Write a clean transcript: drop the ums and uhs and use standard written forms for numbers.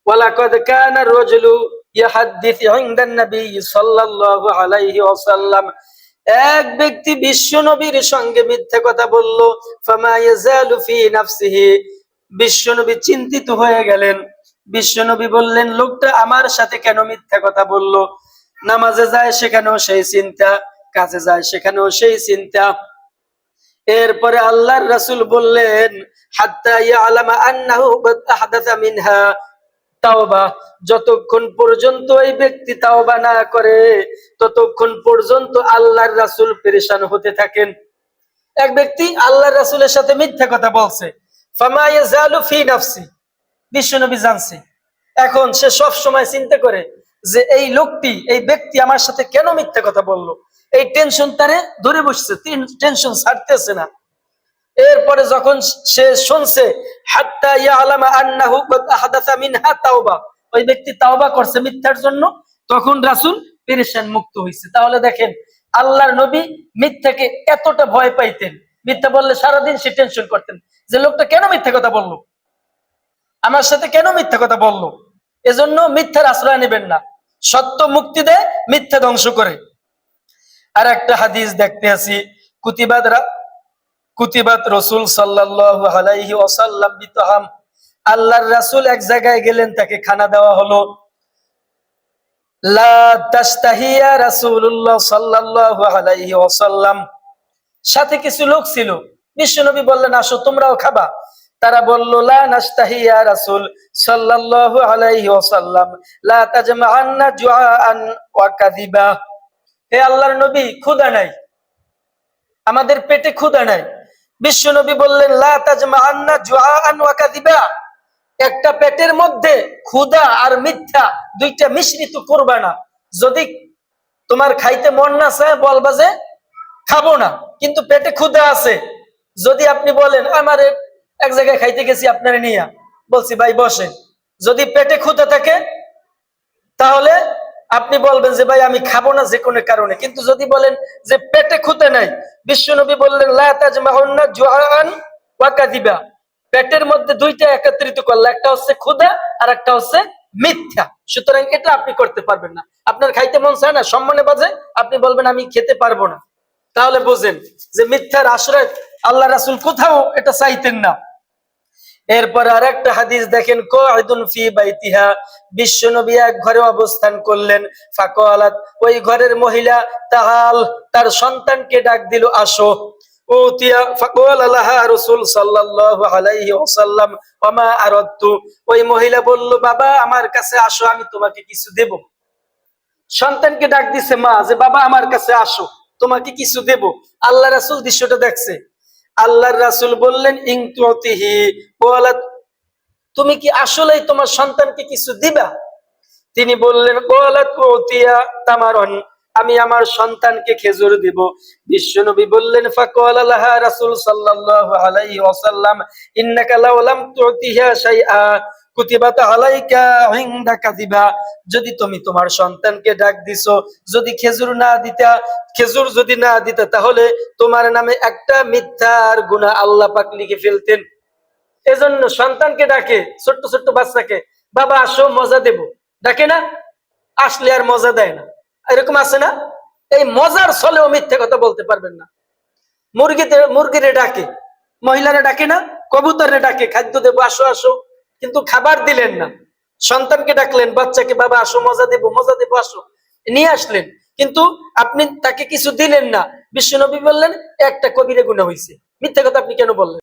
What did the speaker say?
ওয়ালাকাদ কানা রাজুলু ইয়াহাদ্দিসু ইনদান নবী সাল্লাল্লাহু আলাইহি ওয়াসাল্লাম, এক ব্যক্তি বিশ্ব নবীর সঙ্গে মিথ্যা কথা বলল। ফামা ইয়াজালু ফি নাফসিহি, বিশ্ব নবী চিন্তিত হয়ে গেলেন। বিশ্ব নবী বললেন, লোকটা আমার সাথে কেন মিথ্যা কথা বলল? নামাজে যায় সেখানেও সেই চিন্তা, কাজে যায় সেখানেও সেই চিন্তা। এরপরে আল্লাহর রাসূল বললেন, হাত্তা ইয়ালামা আন্নাহু কাদ আহদাসা মিনহা তাওবা, যতক্ষণ পর্যন্ত এই ব্যক্তি তাওবা না করে ততক্ষণ পর্যন্ত আল্লাহর রাসূল পেরেশান হতে থাকেন। এক ব্যক্তি আল্লাহর রাসূলের সাথে মিথ্যা কথা বলছে, ফামা ইয়াজালু ফি নাফসি, বিশ্বনবী জানছে। এখন সে সব সময় চিন্তা করে যে এই লোকটি, এই ব্যক্তি আমার সাথে কেন মিথ্যা কথা বলল। এই টেনশন তারে ধরে বসছে, টেনশন ছাড়তেছে না। এরপরে যখন সে শুনছে হাত্তা ইয়ালামা আন্নাহু কাদ আহদাসা মিনহা তাওবা, ওই ব্যক্তি তাওবা করছে মিথ্যার জন্য, তখন রাসূল পেরেশান মুক্ত হইছে। তাহলে দেখেন, আল্লাহর নবী মিথ্যাকে এতটা ভয় পাইতেন। মিথ্যা বললে সারাদিন সে টেনশন করতেন যে লোকটা কেন মিথ্যা কথা বললো, আমার সাথে কেন মিথ্যা কথা বললো। এজন্য মিথ্যার আশ্রয় নেবেন না। সত্য মুক্তি দেয়, মিথ্যা ধ্বংস করে। আর একটা হাদিস দেখতে আছি, কুতিবাত রাসূল সাল্লাল্লাহু আলাইহি ওয়াসাল্লাম বিতাহাম, আল্লাহর রাসূল এক জায়গায় গেলেন, তাকে খানা দেওয়া হলো। লা তাশতাহিয়া রাসূলুল্লাহ সাল্লাল্লাহু আলাইহি ওয়াসাল্লাম, সাথে কিছু লোক ছিল। বিশ্বনবী বললেন, আসো তোমরাও খাবা। তারা বলল, লা নাশতাহিয়া রাসূল সাল্লাল্লাহু আলাইহি ওয়াসাল্লাম, লা তাজমাআন্না জুআআন ওয়া কাযিবা, হে আল্লাহর নবী, ক্ষুধা নাই, আমাদের পেটে ক্ষুধা নাই। বিশ্বনবী বললেন, লা তাজমাআন্না জুআআন ওয়া কাযিবা, একটা পেটের মধ্যে ক্ষুধা আর মিথ্যা দুইটা মিশ্রিত করবা না। যদি তোমার খাইতে মন না চায় বলবা যে খাবো না, কিন্তু পেটে ক্ষুধা আছে। যদি আপনি বলেন, আমার এক জায়গায় খাইতে গেছি আপনারে নিয়া, বলছি ভাই বসেন, যদি পেটে ক্ষুধা থাকে তাহলে আপনি বলবেন যে ভাই আমি খাবো না যে কোনো কারণে। কিন্তু যদি বলেন যে পেটে ক্ষুধা নাই, বিশ্বনবী বললেন, লা তাজমাউন্না জুআআন ওয়া কাযিবা, পেটের মধ্যে দুইটা একত্রিত করলে একটা হচ্ছে ক্ষুধা আর একটা হচ্ছে মিথ্যা। সুতরাং এটা আপনি করতে পারবেন না। আপনার খাইতে মন চায় না, সম্মানে বাজে, আপনি বলবেন আমি খেতে পারবো না। তাহলে বুঝেন যে মিথ্যার আশ্রয় আল্লাহ রাসূল কোথাও এটা চাইতেন না। এরপর আরেকটা হাদিস দেখেন, কাইদুন ফি বাইতিহা, বিশ্বনবী এক ঘরে অবস্থান করলেন। ফাকালাত, ওই ঘরের মহিলা তাহাল, তার সন্তানকে ডাক দিল, আসো। উতিয়া ফাকালা লাহা রাসূল সাল্লাল্লাহু আলাইহি ওয়াসাল্লাম ওমা আরাদতু, ওই মহিলা বলল, বাবা আমার কাছে আসো, আমি তোমাকে কিছু দেব। সন্তানকে ডাক দিছে মা, যে বাবা আমার কাছে আসো, তোমাকে কিছু দেব। আল্লাহ রাসূল দৃশ্যটা দেখছে। আল্লাহর রাসূল বললেন, ইন তুতিহি, বলাত, তুমি কি আসলেই তোমার সন্তানকে কিছু দিবা? তিনি বললেন, বলাত উতিয়া তামারন, আমি আমার সন্তানকে খেজুর দিব। বিশ্বনবী বললেন, ফাকালা লাহা রাসূল সাল্লাল্লাহু আলাইহি ওয়াসাল্লাম, ইন্নাকা লাউ লাম তুতিহা শাইআ কুতিবাত আলাইকা ইনদা কাযিবা, যদি তুমি তোমার সন্তানকে ডাক দিছো, যদি খেজুর যদি না দিতা তাহলে তোমার নামে একটা মিথ্যার গুনাহ আল্লাহ পাক লিখে ফেলতেন। এজন্য সন্তানকে ডাকে, ছোট্ট ছোট্ট বাচ্চাকে, বাবা আসো মজা দেব, ডাকে না, আসলে আর মজা দেয় না। এরকম আছে না? এই মজার ছলেও মিথ্যা কথা বলতে পারবেন না। মুরগিরে ডাকে, মহিলারা ডাকে না, কবুতরে ডাকে, খাদ্য দেবো, আসো আসো, কিন্তু খাবার দিলেন না। সন্তানকে ডাকলেন, বাচ্চাকে, বাবা আসো মজা দেবো আসো, নিয়ে আসলেন, কিন্তু আপনি তাকে কিছু দিলেন না। বিশ্বনবী বললেন, একটা কবিরা গুনাহ হয়েছে। মিথ্যা কথা আপনি কেন বললেন?